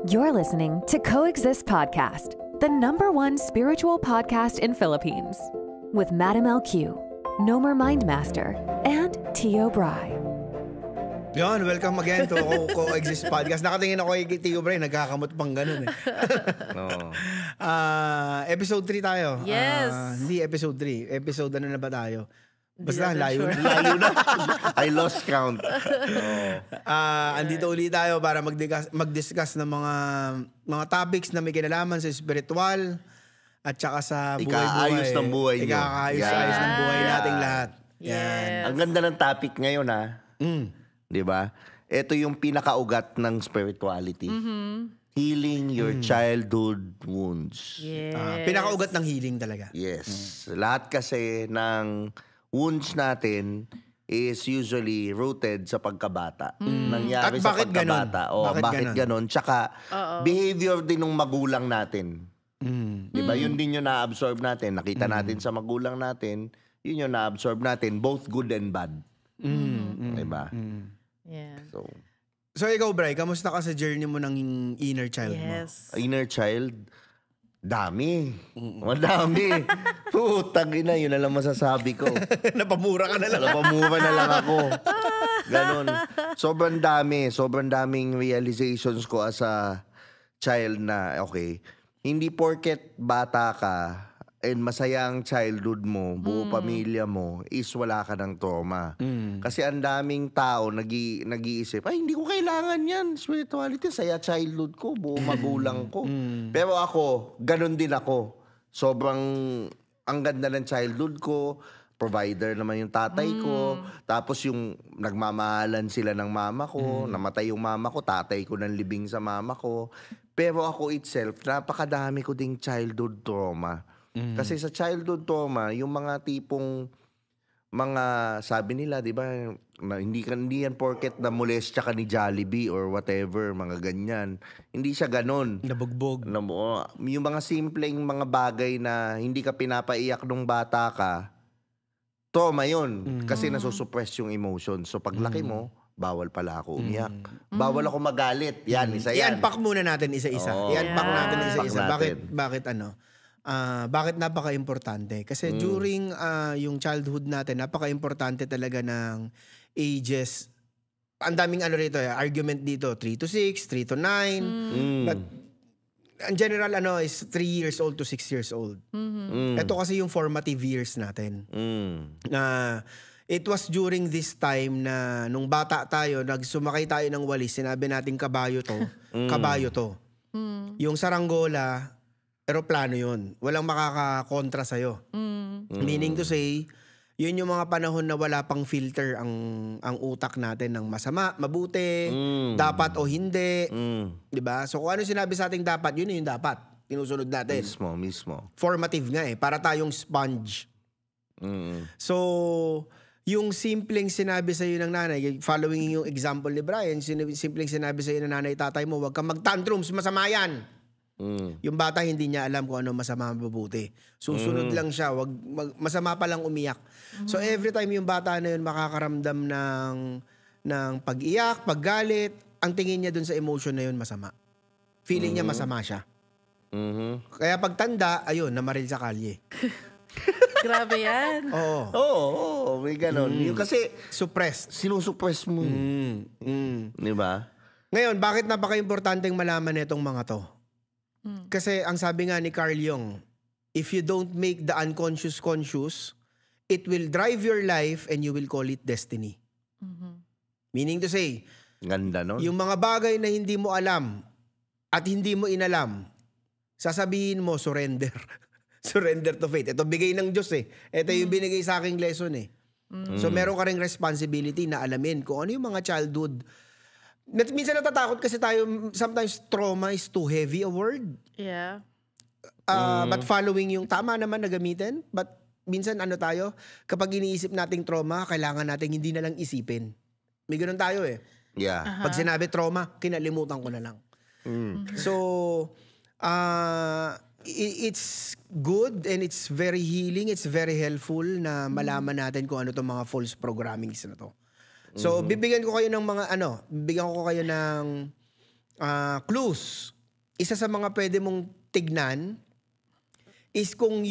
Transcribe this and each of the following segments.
You're listening to Coexist Podcast, the #1 spiritual podcast in Philippines, with Madam LQ, Nomer Mindmaster, and Tio Bry. Yon, welcome again to Coexist Podcast. Nakatingin ako kay Tio Bry, nagkakamot pang ganun eh. No. Episode 3 tayo. Yes. Hindi episode 3. Episode ano na ba tayo? Basta natin layo sure. na. Layo na. I lost count. Andito ulit tayo para mag-discuss ng mga topics na may kinalaman sa spiritual at saka sa buhay-buhay. Ikaayos ng buhay nyo. Ikaayos ng buhay nating lahat. Yes. Ang ganda ng topic ngayon, ha? Di ba? Ito yung pinakaugat ng spirituality. Healing your childhood wounds. Yes. Pinakaugat ng healing talaga. Yes. Lahat kasi ng wounds natin is usually rooted sa pagkabata. At Nangyari sa bakit pagkabata. ganon? O, Bakit bakit ganon? Tsaka, behavior din ng magulang natin. Diba? Yun din yung na-absorb natin. Nakita natin sa magulang natin, yun yung na-absorb natin, both good and bad. Diba? Yeah. So ikaw, Bray, kamusta ka sa journey mo ng inner child mo? Yes. Inner child, dami. Madami. Putang ina, yun na lang masasabi ko. Napamura ka na lang. Napamura na lang ako. Ganon. Sobrang dami. Sobrang daming realizations ko as a child na, okay, hindi porket bata ka and masaya ang childhood mo, buo pamilya mo, is wala ka ng trauma. Kasi ang daming tao nag-iisip, ay, hindi ko kailangan yan. Spirituality, saya childhood ko, buo magulang ko. Pero ako, ganun din ako. Sobrang, ang ganda ng childhood ko, provider naman yung tatay ko. Tapos yung nagmamahalan sila ng mama ko, namatay yung mama ko, tatay ko nang libing sa mama ko. Pero ako itself, napakadami ko ding childhood trauma. Kasi sa childhood trauma, yung mga tipong mga sabi nila, 'di ba, na hindi yan porket na molestya ka ni Jollibee or whatever, mga ganyan. Hindi siya ganon. Nabugbog. Yung mga simpleng mga bagay na hindi ka pinapaiyak nung bata ka, trauma yun. Kasi nasusuppress yung emotion. So paglaki mo, bawal pala ako umiyak. Bawal ako magalit. Yan, isa yan. I-unpack muna natin isa-isa. Oo. I-unpack natin isa-isa. Unpack natin. Bakit napaka-importante? Kasi during yung childhood natin, napaka-importante talaga ng ages. Ang daming argument dito, 3 to 6, 3 to 9. But in general, is 3 years old to 6 years old. Ito kasi yung formative years natin. It was during this time na nung bata tayo, sumakay tayo ng walis, sinabi natin kabayo to, kabayo to. Yung saranggola, eroplano yun. Walang makakakontra sa'yo. Meaning to say, yun yung mga panahon na wala pang filter ang utak natin ng masama, mabuti, dapat o hindi. Diba? So kung ano sinabi sa ating dapat, yun yung dapat. Tinusunod natin. Mismo. Formative nga para tayong sponge. So, yung simpleng sinabi sa'yo ng nanay, following yung example ni Brian, simpleng sinabi sa'yo ng nanay, tatay mo, huwag kang mag-tantrums, masama yan. Yung bata hindi niya alam kung ano masama mabuti. Susunod lang siya, masama pa lang umiyak. So every time yung bata na yun makakaramdam ng pag-iyak, paggalit, ang tingin niya dun sa emotion na yun masama. Feeling niya masama siya. Kaya pagtanda, ayun, namaril sa kalye. Grabe yan. Oo. May ganon. Yung kasi, Suppressed. sinusuppress mo. Di ba? Ngayon, bakit napaka-importanteng malaman itong mga to? Kasi ang sabi nga ni Carl Jung, if you don't make the unconscious conscious, it will drive your life and you will call it destiny. Meaning to say, Ganda, no? yung mga bagay na hindi mo alam at hindi mo inalam, sasabihin mo, surrender. Surrender to fate. Ito bigay ng Diyos eh. Ito yung binigay sa aking lesson eh. So meron ka ring responsibility na alamin kung ano yung mga childhood. Minsan natatakot kasi tayo, sometimes trauma is too heavy a word. Yeah. But following yung tama naman na gamitin. But minsan tayo, kapag iniisip nating trauma, kailangan nating hindi na lang isipin. May ganun tayo eh. Yeah. Pag sinabi trauma, kinalimutan ko na lang. So, it's good and it's very healing, it's very helpful na malaman natin kung ano itong mga false programmings na to. So, bibigyan ko kayo ng mga bibigyan ko kayo ng clues. Isa sa mga pwede mong tignan is kung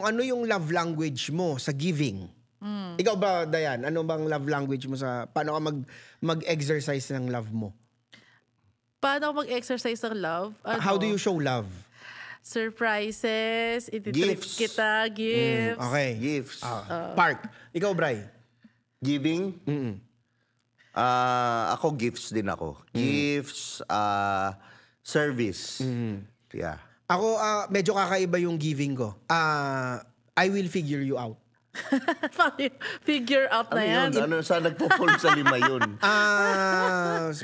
ano yung love language mo sa giving. Ikaw ba, Dayan? Ano bang love language mo paano ka mag-exercise ng love mo? Paano ako mag-exercise ng love? How do you show love? Surprises, ititrip Gifts. kita, gifts. Okay. Gifts. Park. Ikaw, Bri? Giving? Ako, gifts din ako. Gifts, service. Yeah. Ako, medyo kakaiba yung giving ko. I will figure you out. Figure out na yan. Saan nagpo-fall sa 5 yun?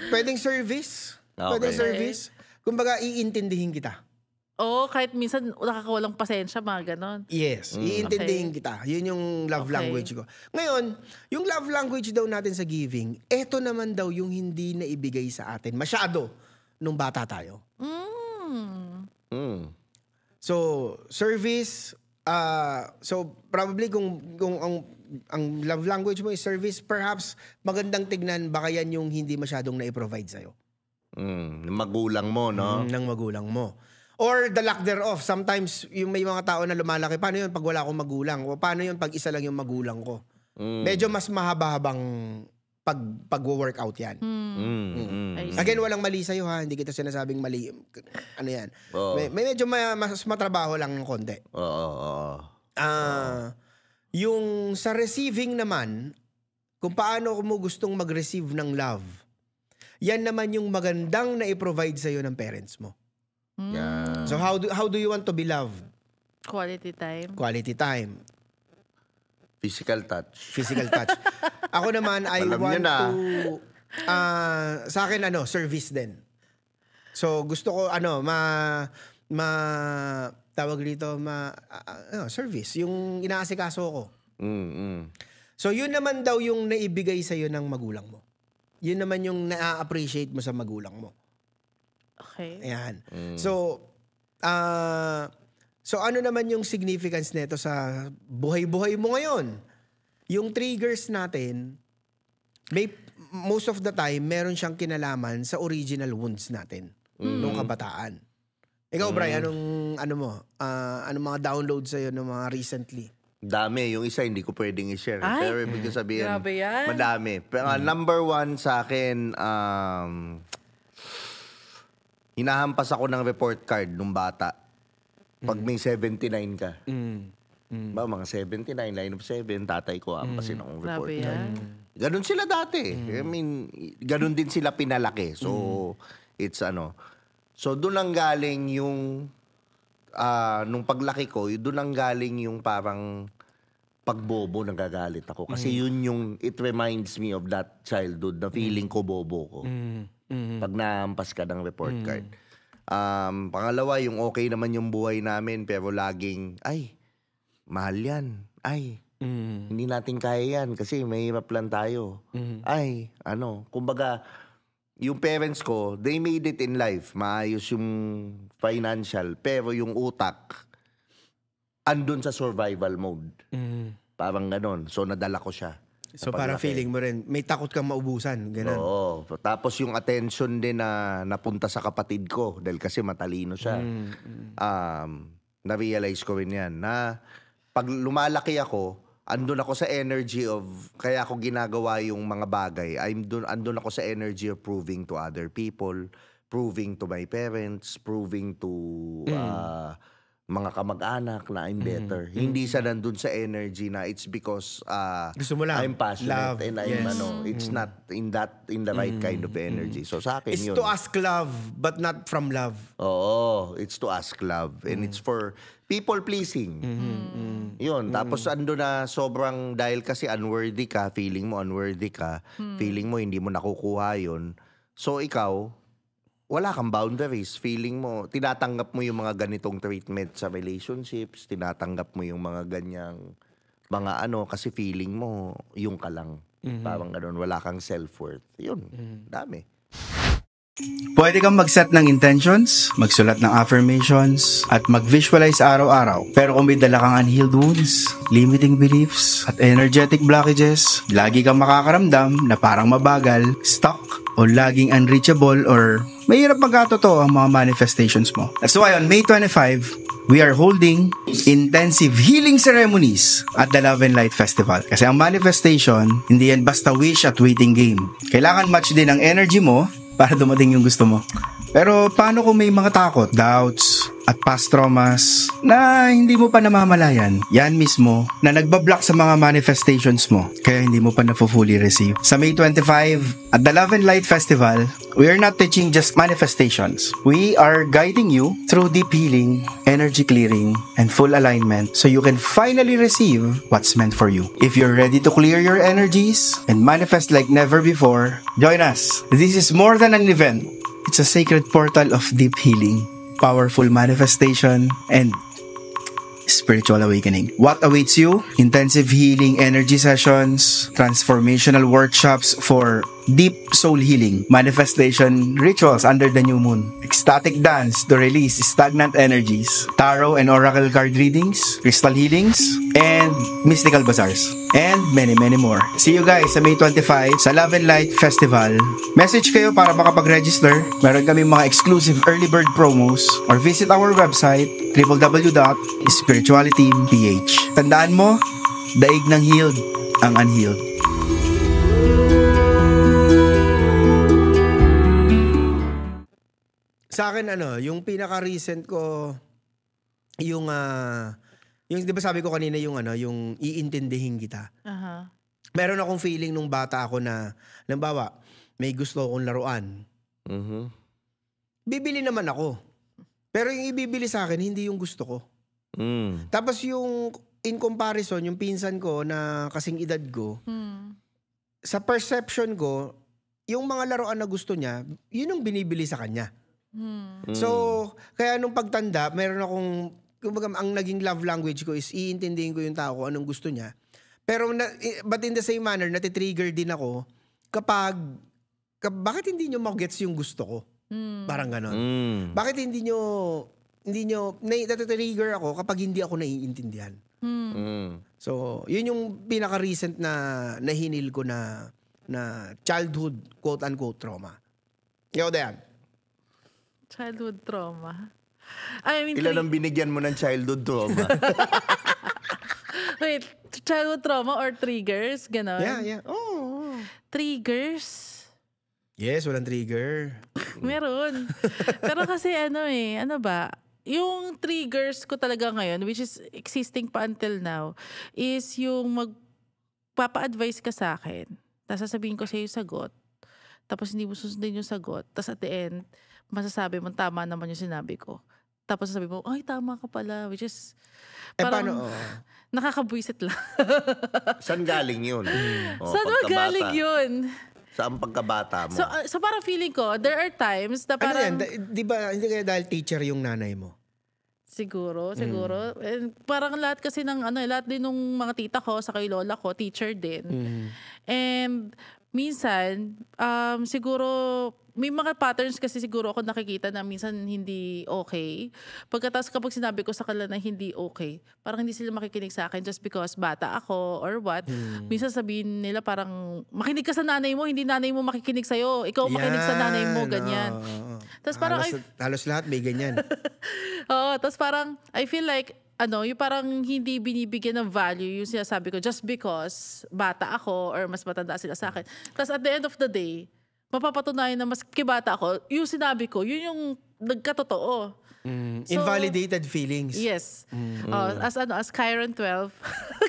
Pwedeng service. Okay. Pwedeng service. Kumbaga, iintindihin kita. Kahit minsan nakakawalang pasensya, mga ganon. Yes, iintindihin kita. Yun yung love language ko. Ngayon, yung love language daw natin sa giving, eto naman daw yung hindi na ibigay sa atin masyado nung bata tayo. So, service, so probably kung ang love language mo is service, perhaps magandang tignan baka yan yung hindi masyadong na-provide sa'yo. Magulang mo, no? Ng magulang mo. Or the lack thereof. Sometimes, yung may mga tao na lumalaki, paano yun pag wala akong magulang? O paano yun pag isa lang yung magulang ko? Medyo mas mahaba-habang pag-workout yan. Again, walang mali sa'yo ha. Hindi kita sinasabing mali. Ano yan? May medyo mas matrabaho lang ng konti. Yung sa receiving naman, kung paano mo gustong mag-receive ng love, yan naman yung magandang na i-provide sa'yo ng parents mo. Yeah. So how do you want to be loved? Quality time. Quality time. Physical touch. Physical touch. Ako naman, I Alam want niyo na. to... sa akin, service din. So, gusto ko, tawag dito, service. Yung inaasikaso ko. So, yun naman daw yung naibigay sa'yo ng magulang mo. Yun naman yung na-appreciate mo sa magulang mo. Okay. Ayan. So ano naman yung significance nito sa buhay-buhay mo ngayon? Yung triggers natin, most of the time, meron siyang kinalaman sa original wounds natin nung kabataan. Ikaw, Brian, anong mga downloads sa'yo ng mga recently? Dami. Yung isa, hindi ko pwedeng i-share. Ay, pero ibig sabihin, grabe yan. madami. Pero number 1 sa akin, hinahampas ako ng report card nung bata. Pag may 79 ka. Ba, mga 79, line of 7, tatay ko hampasin akong report Grabe card. yan. Ganun sila dati. I mean, ganun din sila pinalaki. So, it's So, doon ang galing yung, nung paglaki ko, doon ang galing yung parang pagbobo, nagagalit ako. Kasi yun yung, it reminds me of that childhood na feeling ko bobo ko. Pag nahampas ka ng report card. Pangalawa, yung okay naman yung buhay namin, pero laging, ay, mahal yan. Ay, hindi natin kaya yan kasi mahirap lang tayo. Ay, kumbaga, yung parents ko, they made it in life. Maayos yung financial, pero yung utak, andun sa survival mode. Parang ganon. So, nadala ko siya. So parang feeling mo rin, may takot kang maubusan. Ganun. Oo. Tapos yung attention din na napunta sa kapatid ko, dahil kasi matalino siya. Na-realize ko rin yan, na pag lumalaki ako, andun ako sa energy of, kaya ako ginagawa yung mga bagay, andun ako sa energy of proving to other people, proving to my parents, proving to mga kamag-anak na I'm better. Hindi sa nandun sa energy na it's because gusto mo lang. I'm passionate Love. and it's not in the right kind of energy. So sa akin It's yun. to ask love, but not from love. Oo, it's to ask love. And it's for people pleasing. Yun. Tapos ando na sobrang, dahil kasi unworthy ka, feeling mo unworthy ka, feeling mo hindi mo nakukuha yun. So ikaw, wala kang boundaries. Feeling mo, tinatanggap mo yung mga ganitong treatment sa relationships, tinatanggap mo yung mga ganyang, kasi feeling mo, yung ka lang. Parang ganun, wala kang self-worth. Yun, dami. Pwede kang mag-set ng intentions, magsulat ng affirmations, at mag-visualize araw-araw. Pero kung may dala kang unhealed wounds, limiting beliefs, at energetic blockages, lagi kang makakaramdam na parang mabagal, stuck, o laging unreachable or mahirap magkatotoo ang mga manifestations mo. That's why on May 25, we are holding intensive healing ceremonies at the Love and Light Festival. Kasi ang manifestation, hindi yan basta wish at waiting game. Kailangan match din ang energy mo para dumating yung gusto mo. Pero paano kung may mga takot, doubts, at past traumas na hindi mo pa namamalayan? Yan mismo na nagbablock sa mga manifestations mo kaya hindi mo pa na-fully receive. Sa May 25, at the Love and Light Festival, we are not teaching just manifestations. We are guiding you through deep healing, energy clearing, and full alignment so you can finally receive what's meant for you. If you're ready to clear your energies and manifest like never before, join us. This is more than an event. It's a sacred portal of deep healing, powerful manifestation, and spiritual awakening. What awaits you? Intensive healing energy sessions, transformational workshops for deep soul healing, manifestation rituals under the new moon, ecstatic dance to release stagnant energies, tarot and oracle card readings, crystal healings, and mystical bazaars, and many more. See you guys sa May 25 sa Love and Light Festival. Message kayo para makapag-register. Meron kaming mga exclusive early bird promos or visit our website www.spiritualityph. Tandaan mo, daig ng healed ang unhealed. Sa akin yung pinaka-recent ko yung 'di ba sabi ko kanina yung yung iintindihin kita. Aha. Meron akong feeling nung bata ako na halimbawa, may gusto akong laruan. Bibili naman ako. Pero yung ibibili sa akin hindi yung gusto ko. Tapos yung in comparison yung pinsan ko na kasing edad ko, sa perception ko, yung mga laruan na gusto niya, yun yung binibili sa kanya. So, kaya nung pagtanda, meron akong, kumbaga, ang naging love language ko is iintindihin ko yung tao ko anong gusto niya. Pero, but in the same manner, natitrigger din ako kapag bakit hindi nyo mag-gets yung gusto ko? Parang ganon. Bakit hindi nyo, natitrigger ako kapag hindi ako naiintindihan? So, yun yung pinaka-recent na nahinil ko na childhood, quote-unquote, trauma. Ikaw, Dayan. Childhood trauma. I mean, Ilan ang binigyan mo ng childhood trauma? Wait, childhood trauma or triggers? Ganon? Yeah. Oh. Triggers? Yes, walang trigger. Meron. Pero kasi ano ba? Yung triggers ko talaga ngayon, which is existing pa until now, is yung magpapa-advise ka sa akin. Tapos sasabihin ko sa'yo yung sagot. Tapos hindi mo susundin yung sagot. Tapos at the end, masasabi mo, tama naman yung sinabi ko. Tapos sasabi mo, ay, tama ka pala. Which is, parang nakakabwisit lang. Saan galing yun? Saan galing yun? Saan pagkabata mo? So parang feeling ko, there are times na parang... Ano yan? Di ba, hindi kaya dahil teacher yung nanay mo? Siguro. And parang lahat kasi ng lahat din ng mga tita ko sa kay lola ko, teacher din. And minsan, siguro may mga patterns kasi siguro ako nakikita na minsan hindi okay. Pagkatapos kapag sinabi ko sa kanila na hindi okay, parang hindi sila makikinig sa akin just because bata ako or what. Minsan sabihin nila parang, makinig ka sa nanay mo, hindi nanay mo makikinig sa'yo. Ikaw makinig sa nanay mo, ganyan. Tapos parang halos lahat may ganyan. tapos parang, I feel like, yung parang hindi binibigyan ng value yung sinasabi ko just because bata ako or mas matanda sila sa akin. Tapos at the end of the day, mapapatunayan na mas kibata ako, yung sinabi ko, yun yung nagkatotoo. So, invalidated feelings. Yes. As Chiron 12,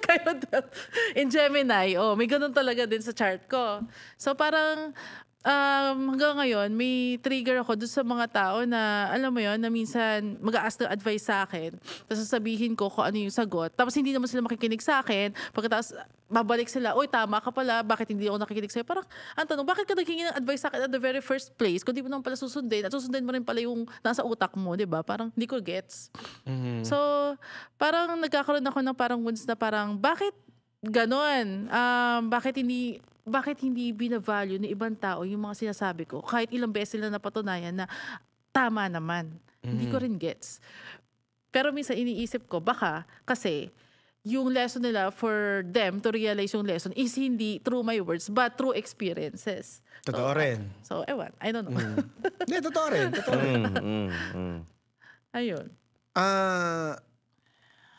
Chiron 12 in Gemini, may ganun talaga din sa chart ko. So parang, hanggang ngayon, may trigger ako doon sa mga tao na, alam mo yon na minsan mag-a-ask ng advice sa akin, tapos sasabihin ko kung ano yung sagot, tapos hindi naman sila makikinig sa akin, pagkatapos babalik sila, oy, tama ka pala, bakit hindi ako nakikinig sa'yo? Parang, ang tanong, bakit ka naghingi ng advice sa akin at the very first place kung di mo naman pala susundin, at susundin mo rin pala yung nasa utak mo, di ba? Parang, hindi ko gets. So, parang nagkakaroon ako ng parang wounds na parang, bakit ganon? Bakit hindi binavalue ng ibang tao yung mga sinasabi ko? Kahit ilang beses sila napatunayan na tama naman. Hindi ko rin gets. Pero minsan iniisip ko, baka kasi yung lesson nila for them to realize yung lesson is hindi through my words but through experiences. Totoo rin. So, ewan. I don't know. Hindi, totoo rin. Totoo rin. Ayun.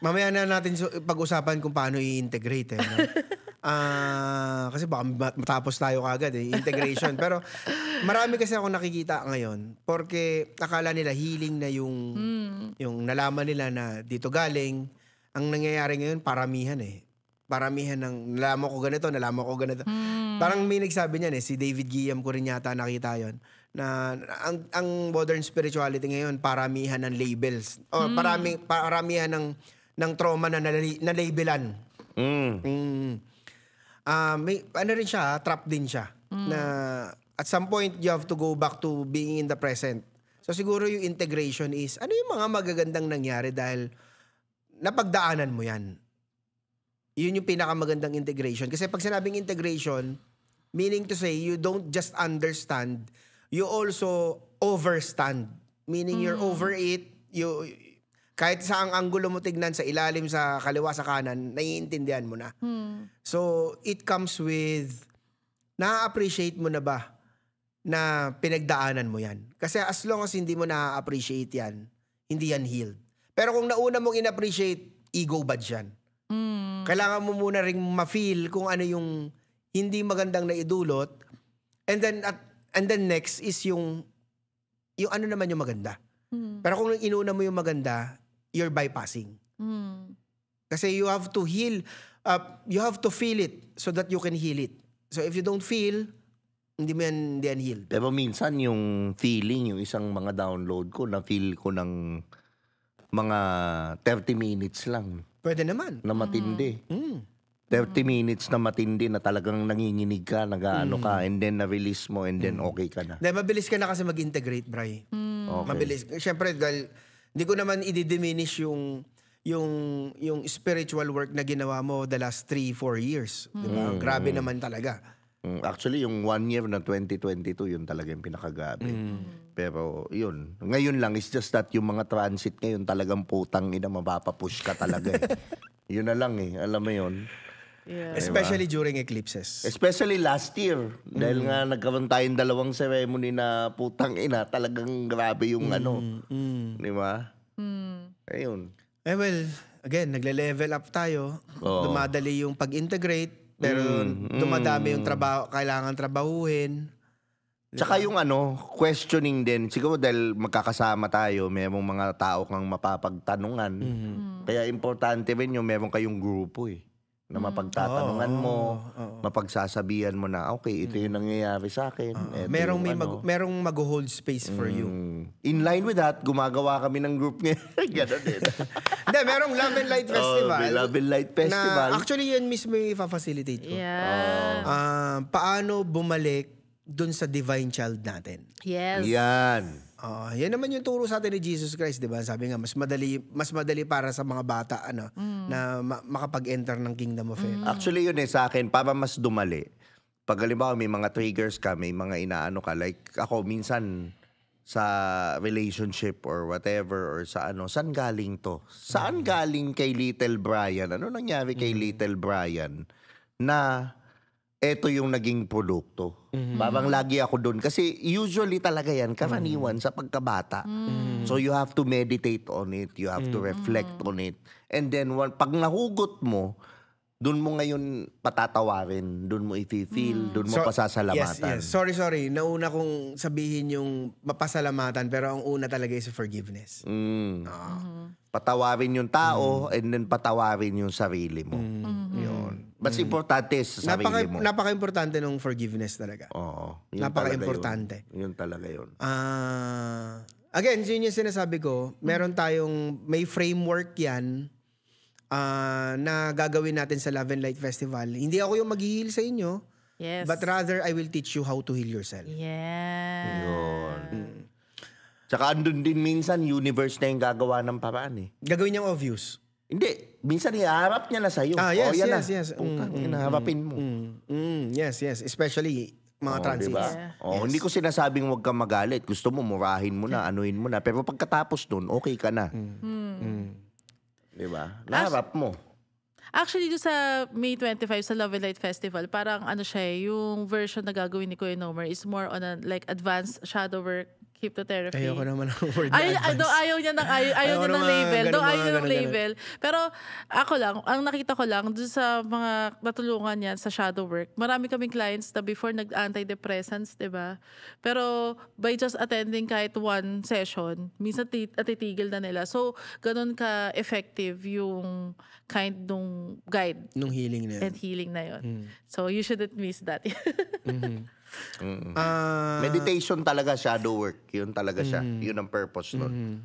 Mamaya na natin pag-usapan kung paano i-integrate. No? Kasi baka matapos tayo kagad integration. Pero marami kasi ako nakikita ngayon porque akala nila healing na yung nalaman nila na dito galing. Ang nangyayari ngayon, paramihan Paramihan ng nalaman ko ganito. Parang may nagsabi niyan si David Guillaume ko rin yata nakita yon na ang modern spirituality ngayon, paramihan ng labels. O paramihan ng trauma na nalabelan. May rin siya, trap din siya. Na at some point you have to go back to being in the present. So siguro yung integration is ano yung mga magagandang nangyari dahil napagdaanan mo yan. Yun yung pinakamagandang integration. Kasi pag sinabing integration, meaning to say, you don't just understand, you also overstand. Meaning you're over it, kahit sa ang anggulo mo tignan, sa ilalim, sa kaliwa, sa kanan, naiintindihan mo na. So, it comes with, na-appreciate mo na ba na pinagdaanan mo yan? Kasi as long as hindi mo na-appreciate yan, hindi yan healed. Pero kung nauna mong in-appreciate, ego bad yan. Kailangan mo muna ring ma-feel kung ano yung hindi magandang naidulot. And then next is yung ano naman yung maganda. Pero kung inuna mo yung maganda, you're bypassing. Kasi you have to heal, you have to feel it so that you can heal it. So if you don't feel, hindi yan healed. Pero minsan yung feeling, yung isang mga download ko, na-feel ko ng mga 30 minutes lang. Pwede naman. Na matindi. 30 minutes na matindi na talagang nanginginig ka, nag-ano ka, and then na-release mo, and then okay ka na. Dahil mabilis ka na kasi mag-integrate, Bri. Okay. Mabilis. Siyempre, dahil hindi ko naman i-diminish yung spiritual work na ginawa mo the last 3-4 years. Diba? Grabe naman talaga. Actually, yung 1 year na 2022, yun talaga yung pinakagabi. Pero yun, ngayon lang, it's just that yung mga transit ngayon talagang putang ina, mapapapush ka talaga Yun na lang alam mo yun. Yeah. Especially during eclipses. Especially last year. Dahil nga nagkaroon tayong dalawang ceremony na putang ina, talagang grabe yung Di ba? Ayun. Well, again, nagle-level up tayo. Dumadali yung pag-integrate. Pero dumadami yung trabaho, kailangan trabahuhin. Tsaka yung questioning din. Siguro dahil magkakasama tayo, merong mga tao kang mapapagtanungan. Kaya importante rin yung meron kayong grupo na mapagtatanungan mo, mapagsasabihan mo na, okay, ito yung nangyayari sa akin. Merong mag-hold space for you. In line with that, gumagawa kami ng group ngayon. Ganon din. Hindi, merong Love and Light Festival. May Love and Light Festival. Na actually, yan mismo yung ipa-facilitate ko. Yeah. Paano bumalik dun sa divine child natin. Yes. Yan. Yan naman yung turo sa atin ni Jesus Christ, di ba? Sabi nga, mas madali para sa mga bata na makapag-enter ng kingdom of heaven. Actually, yun sa akin, para mas dumali. Pag halimbawa may mga triggers ka, may mga inaano ka, like ako minsan sa relationship or whatever or sa saan galing to? Saan galing kay Little Brian? Ano nangyari kay Little Brian na eto yung naging produkto? Parang lagi ako doon. Kasi usually talaga yan, karaniwan sa pagkabata. So you have to meditate on it. You have to reflect on it. And then pag nahugot mo, doon mo ngayon patatawarin. Doon mo i-feel. Doon mo pasasalamatan. Yes. Sorry. Nauna kong sabihin yung mapasalamatan, pero ang una talaga is forgiveness. Patawarin yung tao and then patawarin yung sarili mo. Yun. But importante sa sarili mo. Napaka-importante ng forgiveness talaga. Oo. Napaka-importante. Yun talaga yun. Again, yun yung sinasabi ko, may framework yan na gagawin natin sa Love and Light Festival. Hindi ako yung mag-heal sa inyo, but rather I will teach you how to heal yourself. Yeah. Yun. Tsaka andun din minsan, universe na yung gagawa ng paraan Gagawin niyang obvious. Hindi. Minsan iharap niya na sa'yo. Yes. Inaharapin mo. Yes. Especially mga transits. Diba? Hindi ko sinasabing huwag kang magalit. Gusto mo, murahin mo na, anuhin mo na. Pero pagkatapos dun, okay ka na. Diba? Naharap mo. Actually, doon sa May 25 sa Love and Light Festival, parang ano siya, yung version na gagawin ni Kuya Nomer is more on a like advanced shadow work, hypnotherapy. Ayoko naman ng word na advance. Ayaw niya ng label. Ayaw niya ng label. Pero ako lang, ang nakita ko lang doon sa mga natulungan niya sa shadow work, marami kaming clients na before nag-antidepressants, diba? Pero by just attending kahit one session, minsan titigil na nila. So, ganun ka-effective yung kind nung guide. Nung healing na yun. And healing na yun. So, you shouldn't miss that. Meditation talaga, shadow work. Yun talaga siya. Yun ang purpose nun.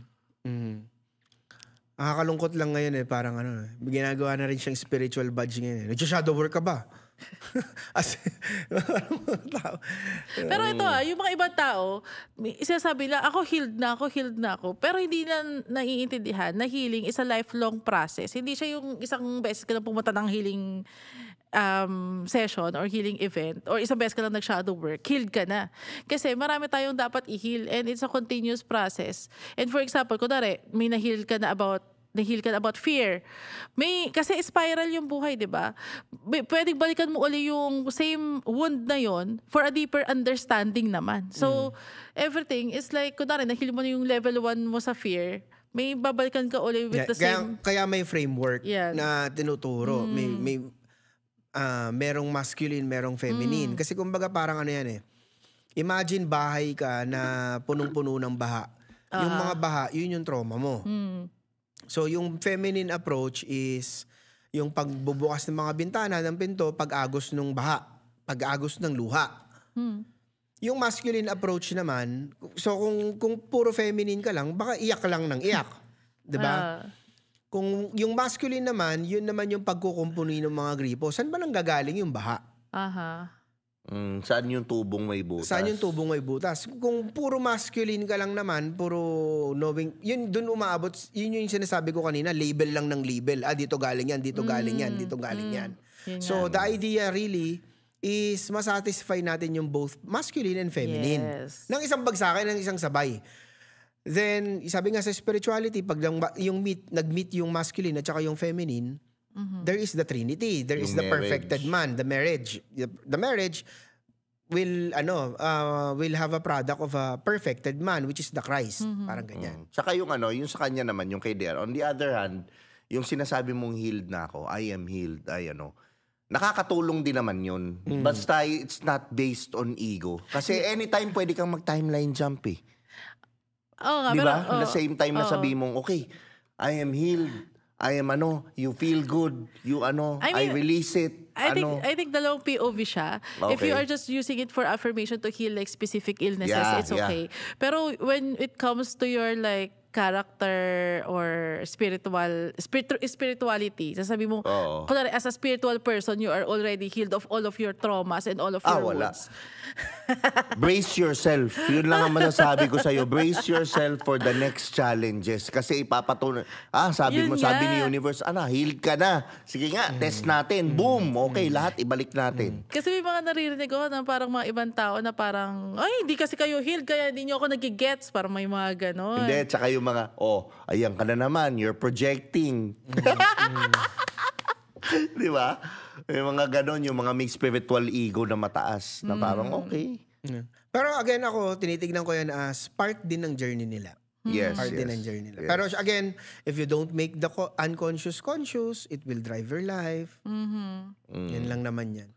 Nakakalungkot lang ngayon parang ginagawa na rin siyang spiritual badge ngayon. Nag-shadow work ka ba? Pero ito yung mga ibang tao, isasabi lang, ako healed na ako. Pero hindi na naiintindihan na healing is a lifelong process. Hindi siya yung isang beses ka lang pumunta ng healing session or healing event or isang beses ka lang nag-shadow work, healed ka na. Kasi marami tayong dapat i-heal and it's a continuous process. And for example, kunwari, may na-heal ka about fear. Kasi spiral yung buhay, di ba? Pwedeng balikan mo uli yung same wound na yon for a deeper understanding naman. So, everything is like, kunwari, na-heal mo na yung level 1 mo sa fear, may babalikan ka uli with the same... Kaya may framework na tinuturo. Merong masculine, merong feminine. Kasi kumbaga parang imagine bahay ka na punong-puno ng baha. Yung mga baha, yun yung trauma mo. So yung feminine approach is yung pagbubukas ng mga bintana ng pinto, pag-agos ng baha, pag-agos ng luha. Yung masculine approach naman, so kung puro feminine ka lang, baka iyak lang ng iyak. 'Di ba? Kung yung masculine naman, yun naman yung pagkukumpuni ng mga gripo. Saan ba nang gagaling yung baha? Saan yung tubong may butas? Saan yung tubong may butas? Kung puro masculine ka lang naman, puro knowing, yun dun umaabot, yun yung sinasabi ko kanina, label lang ng label. Dito galing yan, dito galing yan, dito galing yan. So the idea really is masatisfy natin yung both masculine and feminine. Yes. Nang isang bagsakin, ng isang sabay. Then, sabi nga sa spirituality, pag nag-meet yung masculine at saka yung feminine, there is the Trinity. There is the perfected man, the marriage. The marriage will have a product of a perfected man, which is the Christ. Parang ganyan. Saka yung sa kanya naman, yung kay Der. On the other hand, yung sinasabi mong healed na ako, I am healed, nakakatulong din naman yun. Basta it's not based on ego. Kasi anytime pwede kang mag-timeline jump diba? At the same time na sabi mong, okay, I am healed. I am you feel good. I release it. I think dalawang POV siya. Okay. If you are just using it for affirmation to heal like specific illnesses, it's okay. Pero when it comes to your like character or spirituality, sasabi mo, kunwari, as a spiritual person, you are already healed of all of your traumas and all of your wounds. Brace yourself. Yun lang ang masasabi ko sa'yo. Brace yourself for the next challenges. Kasi ipapatunay. Sabi ni universe, healed ka na. Sige nga, test natin. Boom! Okay, lahat ibalik natin. Kasi may mga naririnig ko na parang mga ibang tao na parang, hindi kasi kayo healed, kaya hindi nyo ako nagigets. Parang may mga ganon. Hindi, tsaka yung mga, ayan ka na naman, you're projecting. Di ba? May mga ganon, yung mga may spiritual ego na mataas, na parang okay. Pero again tinitignan ko yan as part din ng journey nila. Yes, part din ng journey nila. Pero again, if you don't make the unconscious conscious, it will drive your life. Yan lang naman yan.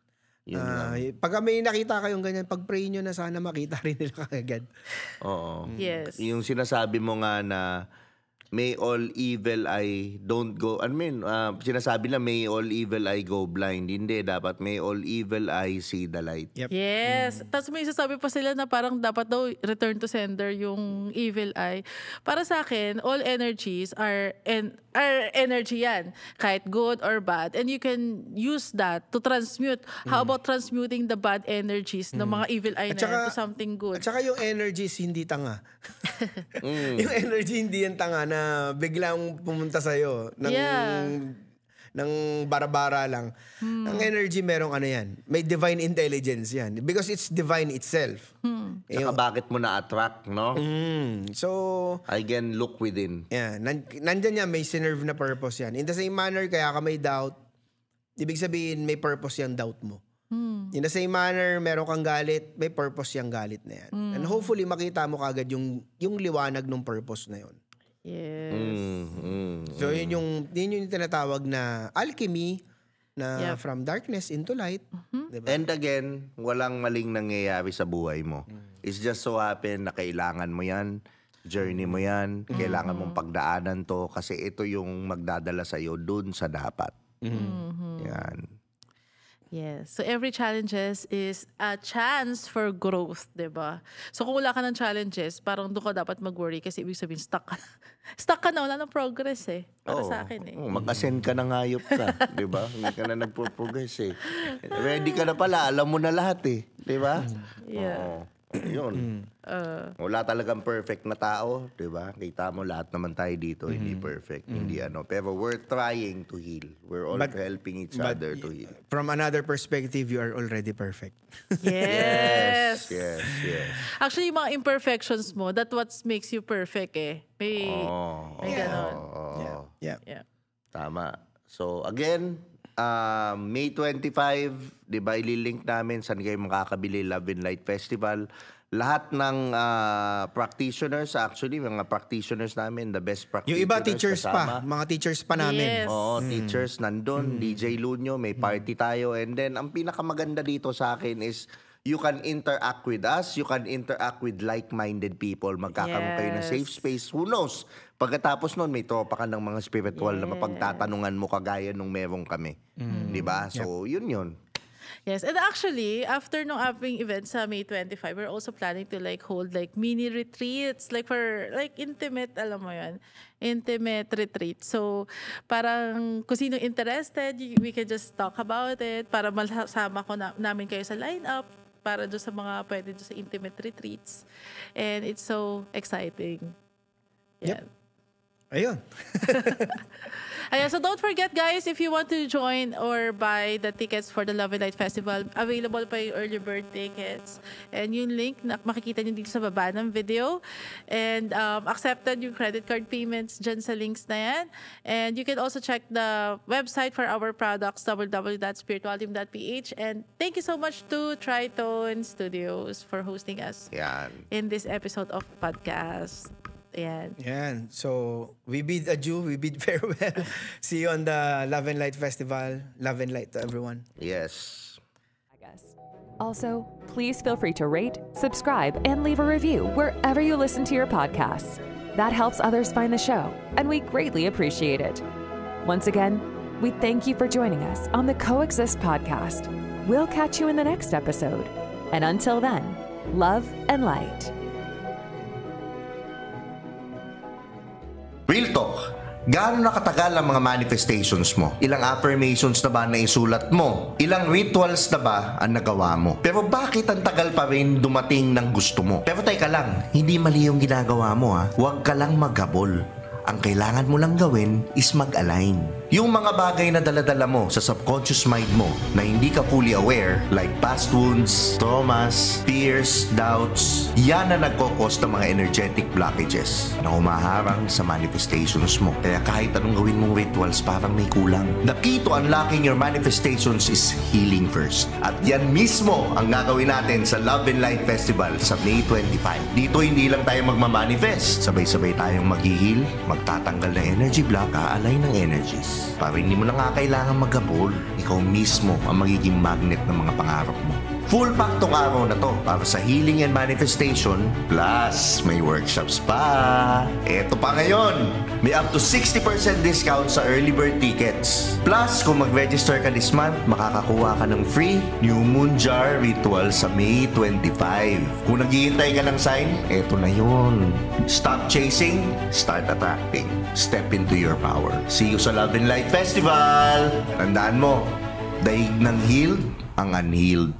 Pag may nakita kayong ganyan, pag-pray nyo na sana makita rin nila kagad. Oo. Yes. Yung sinasabi mo nga na may all evil eye don't go, sinasabi na may all evil eye go blind. Hindi, dapat may all evil eye see the light. Yep. Yes. Tapos may sasabi pa sila na parang dapat daw return to sender yung evil eye. Para sa akin, all energies are energy yan. Kahit good or bad. And you can use that to transmute. How about transmuting the bad energies ng mga evil eye na yan to something good? At saka yung energies hindi tanga. Yung energy hindi yan tanga na biglang pumunta sa'yo ng bara-bara lang. Ang energy merong yan. May divine intelligence yan. Because it's divine itself. Saka bakit mo na-attract, no? So, again, look within. Nandyan yan, may sinerve na purpose yan. In the same manner, kaya ka may doubt, Ibig sabihin, may purpose yung doubt mo. In the same manner, meron kang galit, may purpose yung galit na yan. And hopefully, makita mo kagad yung liwanag ng purpose na yun. Yes. So, yun yung tinatawag na alchemy na from darkness into light. Diba? And again, walang maling nangyayari sa buhay mo. It's just so happen na kailangan mo yan, journey mo yan, kailangan mong pagdaanan to kasi ito yung magdadala sa'yo dun sa dapat. Yan. Yes. So every challenges is a chance for growth, 'di ba? So kung wala ka ng challenges, parang doon ka dapat mag-worry kasi ibig sabihin stuck ka. Stuck ka na, wala nang progress eh. Para sa akin eh. Mag-ascend ka ng hayop ka, 'di ba? Hindi ka na nagpo-progress eh. Ready ka na pala, alam mo na lahat eh, 'di ba? Yeah. Yun. Wala talagang perfect na tao, 'di ba? Kita mo lahat naman tayo dito, hindi perfect, hindi ano. Pero we're trying to heal. We're all helping each other to heal. From another perspective, you are already perfect. Yes. Yes. Actually, yung mga imperfections mo, that what makes you perfect eh. May ganon. Yeah. Tama. So again, May 25, 'di ba, ililink namin saan kayo makakabili Love and Light Festival. Lahat ng practitioners, actually, mga practitioners namin, the best practitioners. Yung iba teachers kasama. pa, mga teachers pa namin. Yes. Oo, teachers nandun, DJ Lunyo, may party tayo. And then, ang pinakamaganda dito sa akin is you can interact with us, you can interact with like-minded people. Magkakaroon kayo ng safe space. Who knows? Pagkatapos nun, may tropa ka ng mga spiritual na mapagtatanungan mo kagaya nung meron kami. Diba? So, yun. Yes, and actually, after nung ating event sa May 25, we're also planning to hold mini retreats, for intimate, alam mo yun, intimate retreat. So, parang kung sino interested, we can just talk about it para masama ko namin kayo sa lineup para doon sa mga pwede doon sa intimate retreats. And it's so exciting. Yeah. Yep. Ayun. So don't forget guys, if you want to join or buy the tickets for the Love and Light Festival, available pa yung early bird tickets. And yung link, makikita nyo dito sa baba ng video. And accepted yung credit card payments dyan sa links na yan. And you can also check the website for our products, www.spiritualteam.ph. And thank you so much to Tritone Studios for hosting us in this episode of podcast. Yan. So, we bid adieu, we bid farewell. See you on the Love and Light Festival. Love and light to everyone. Yes. Also, please feel free to rate, subscribe, and leave a review wherever you listen to your podcasts. That helps others find the show, and we greatly appreciate it. Once again, we thank you for joining us on the Coexist podcast. We'll catch you in the next episode. And until then, love and light. Real talk, gaano nakatagal ang mga manifestations mo? Ilang affirmations na ba na isulat mo? Ilang rituals na ba ang nagawa mo? Pero bakit ang tagal pa rin dumating ng gusto mo? Pero teka lang, hindi mali yung ginagawa mo ha. Huwag ka lang maghabol. Ang kailangan mo lang gawin is mag-align. Yung mga bagay na daladala mo sa subconscious mind mo na hindi ka fully aware, like past wounds, traumas, fears, doubts, yan na nagkakos ng mga energetic blockages na humaharang sa manifestations mo. Kaya kahit anong gawin mong rituals, parang may kulang. The key to unlocking your manifestations is healing first. At yan mismo ang gagawin natin sa Love and Light Festival sa May 25. Dito hindi lang tayo magmamanifest. Sabay-sabay tayong mag-heal, magtatanggal ng energy block, aalay ng energies. Para hindi mo na nga kailangan maghabol, ikaw mismo ang magiging magnet ng mga pangarap mo. Full pack tong araw na to para sa healing and manifestation, plus may workshops pa. Eto pa ngayon, may up to 60% discount sa early bird tickets. Plus, kung mag-register ka this month, makakakuha ka ng free New Moon Jar Ritual sa May 25. Kung naghihintay ka ng sign, eto na yun. Stop chasing, start attracting. Step into your power. See you sa Love and Light Festival! Tandaan mo, daig ng healed ang unhealed.